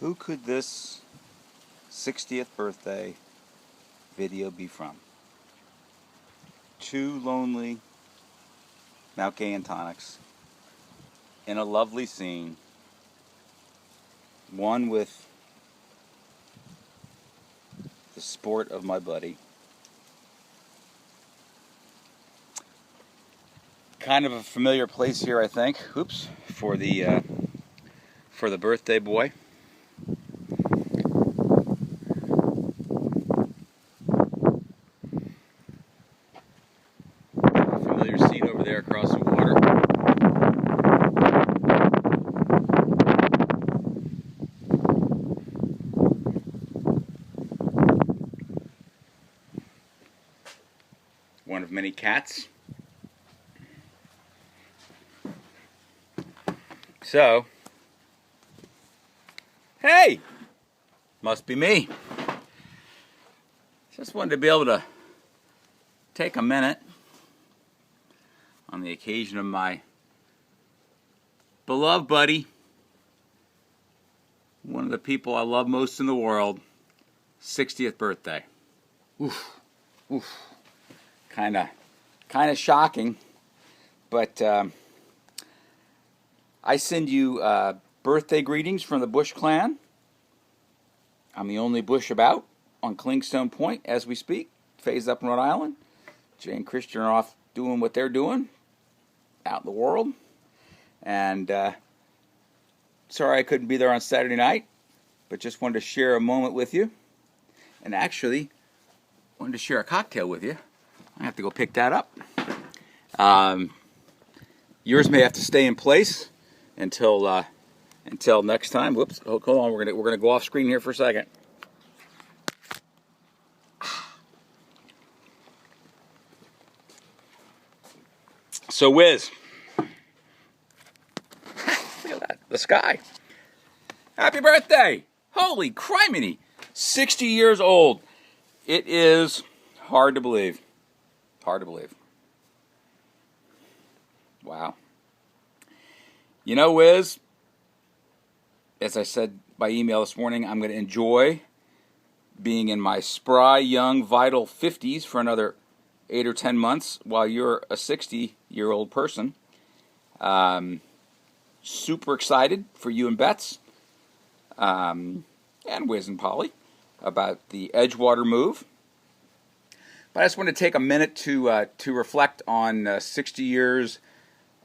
Who could this 60th birthday video be from? Two lonely Mount Gay and Tonics in a lovely scene. One with the sport of my buddy. Kind of a familiar place here, I think. Oops, for the birthday boy. Familiar scene over there across the water. One of many cats. So, hey, must be me. Just wanted to be able to take a minute on the occasion of my beloved buddy, one of the people I love most in the world, 60th birthday. Oof, oof. Kind of shocking, but I send you birthday greetings from the Bush Clan. I'm the only Bush about on Clingstone Point as we speak. Faye's up in Rhode Island. Jay and Christian are off doing what they're doing out in the world. And sorry I couldn't be there on Saturday night, but just wanted to share a moment with you. And actually, wanted to share a cocktail with you. I have to go pick that up. Yours may have to stay in place until next time. Whoops, hold on. We're gonna go off screen here for a second. So, Wiz, look at that, the sky. Happy birthday! Holy criminy! 60 years old. It is hard to believe. Hard to believe. Wow. You know, Wiz, as I said by email this morning, I'm going to enjoy being in my spry, young, vital 50s for another 8 or 10 months while you're a 60-year-old person. Super excited for you and Bets, and Wiz and Polly about the Edgewater move. But I just want to take a minute to reflect on 60 years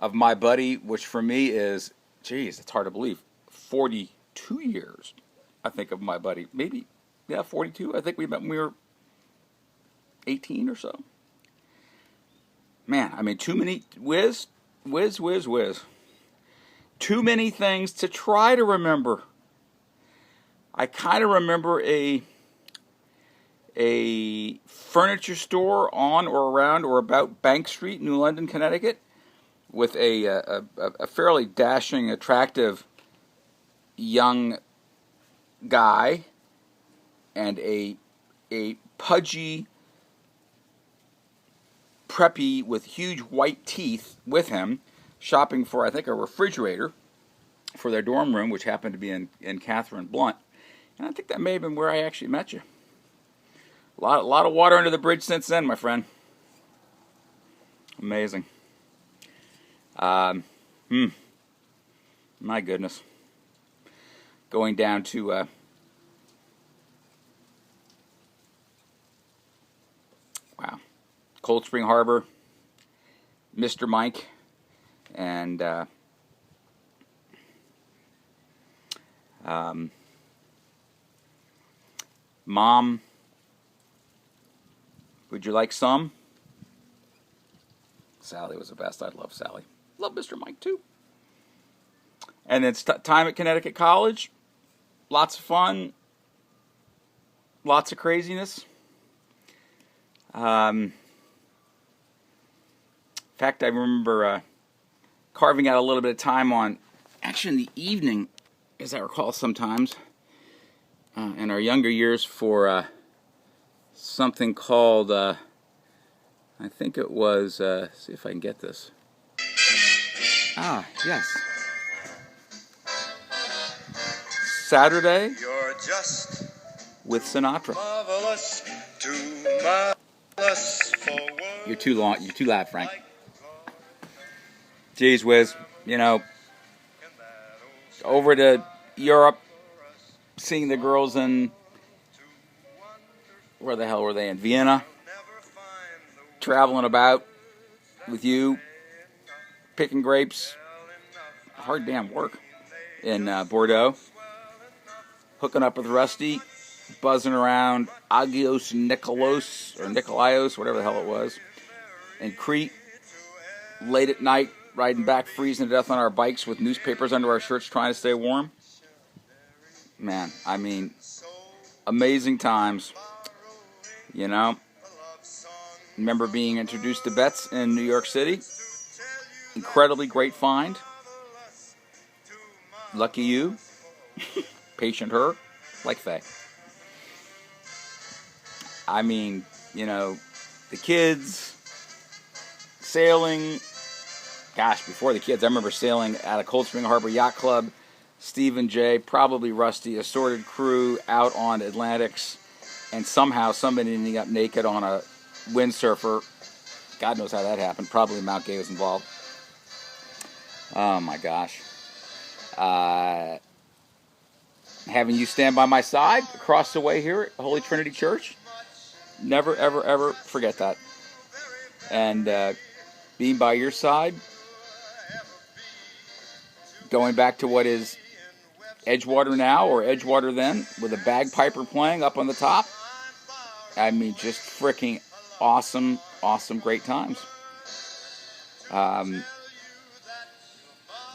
of my buddy, which for me is, geez, it's hard to believe, 42 years, I think, of my buddy. Maybe, yeah, 42. I think we met when we were 18 or so. Man, I mean, too many, Wiz. Too many things to try to remember. I kind of remember a furniture store on or around or about Bank Street, New London, Connecticut, with a fairly dashing, attractive young guy and a pudgy, preppy with huge white teeth with him, shopping for, I think, a refrigerator for their dorm room, which happened to be in Catherine Blunt. And I think that may have been where I actually met you. A lot of water under the bridge since then, my friend. Amazing. My goodness. Going down to Cold Spring Harbor, Mr. Mike, and Mom, would you like some? Sally was the best. I love Sally. Love Mr. Mike, too. And then time at Connecticut College. Lots of fun. Lots of craziness. In fact, I remember carving out a little bit of time on, actually in the evening, as I recall sometimes, in our younger years for something called, I think it was, see if I can get this. Ah, yes. Saturday You're just with Sinatra. marvelous, too marvelous for words. You're too long. You're too loud, Frank. Jeez whiz. You know, over to Europe, seeing the girls in, where the hell were they, in Vienna, traveling about with you, picking grapes, hard damn work, in Bordeaux, hooking up with Rusty, buzzing around Agios Nikolaos, whatever the hell it was, in Crete, late at night, riding back, freezing to death on our bikes with newspapers under our shirts trying to stay warm. Man, I mean, amazing times, you know. Remember being introduced to Betts in New York City. Incredibly great find. Lucky you. Patient her. Like Faye. I mean, you know, the kids, sailing. Gosh, before the kids, I remember sailing at a Cold Spring Harbor Yacht Club. Steve and Jay, probably Rusty, assorted crew out on Atlantics, and somehow somebody ending up naked on a windsurfer. God knows how that happened. Probably Mount Gay was involved. Oh my gosh. Having you stand by my side across the way here at Holy Trinity Church. Never, ever, ever forget that. And being by your side, going back to what is Edgewater now or Edgewater then, with a bagpiper playing up on the top. I mean, just freaking awesome, awesome, great times.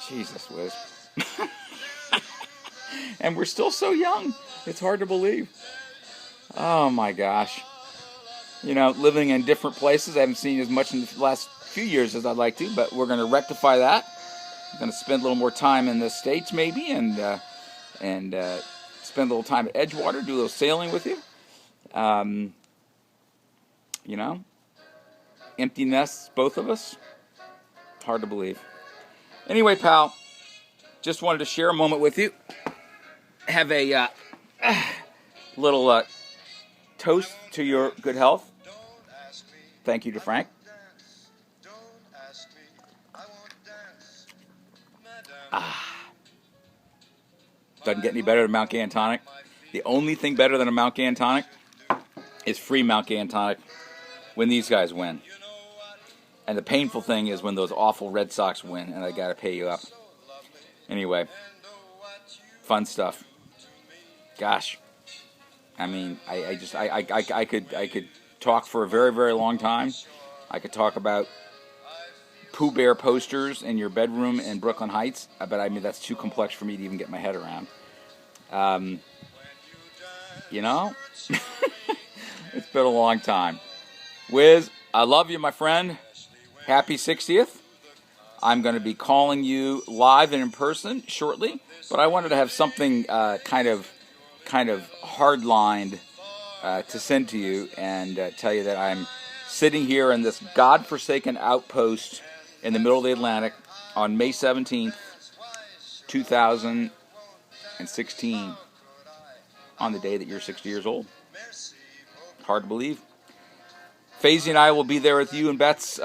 Jesus whiz. And we're still so young. It's hard to believe. Oh my gosh. You know, living in different places. I haven't seen as much in the last few years as I'd like to, but we're going to rectify that. I'm going to spend a little more time in the States maybe, and spend a little time at Edgewater, do a little sailing with you. You know, empty nests, both of us. Hard to believe. Anyway, pal, just wanted to share a moment with you. Have a little toast to your good health. Thank you to Frank. Doesn't get any better than Mount Gay and Tonic. The only thing better than a Mount Gay and Tonic is free Mount Gay and Tonic when these guys win. And the painful thing is when those awful Red Sox win and I got to pay you up. Anyway, fun stuff. Gosh, I mean, I could talk for a very, very long time. I could talk about Pooh Bear posters in your bedroom in Brooklyn Heights, but I mean that's too complex for me to even get my head around. You know, it's been a long time. Wiz, I love you, my friend. Happy 60th. I'm going to be calling you live and in person shortly, but I wanted to have something kind of hard-lined to send to you and tell you that I'm sitting here in this godforsaken outpost in the middle of the Atlantic on May 17th, 2016, on the day that you're 60 years old. Hard to believe. Faisy and I will be there with you and Betts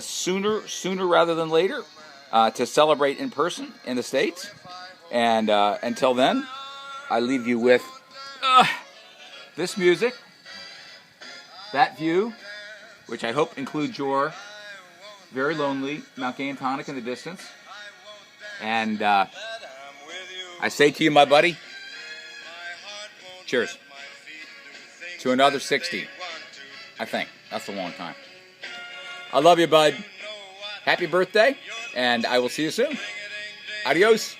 sooner rather than later to celebrate in person in the States. And until then, I leave you with this music, that view, which I hope includes your very lonely Mount Gay and Tonic in the distance. And I say to you, my buddy, cheers to another 60. I think. That's a long time. I love you, bud. Happy birthday, and I will see you soon. Adios.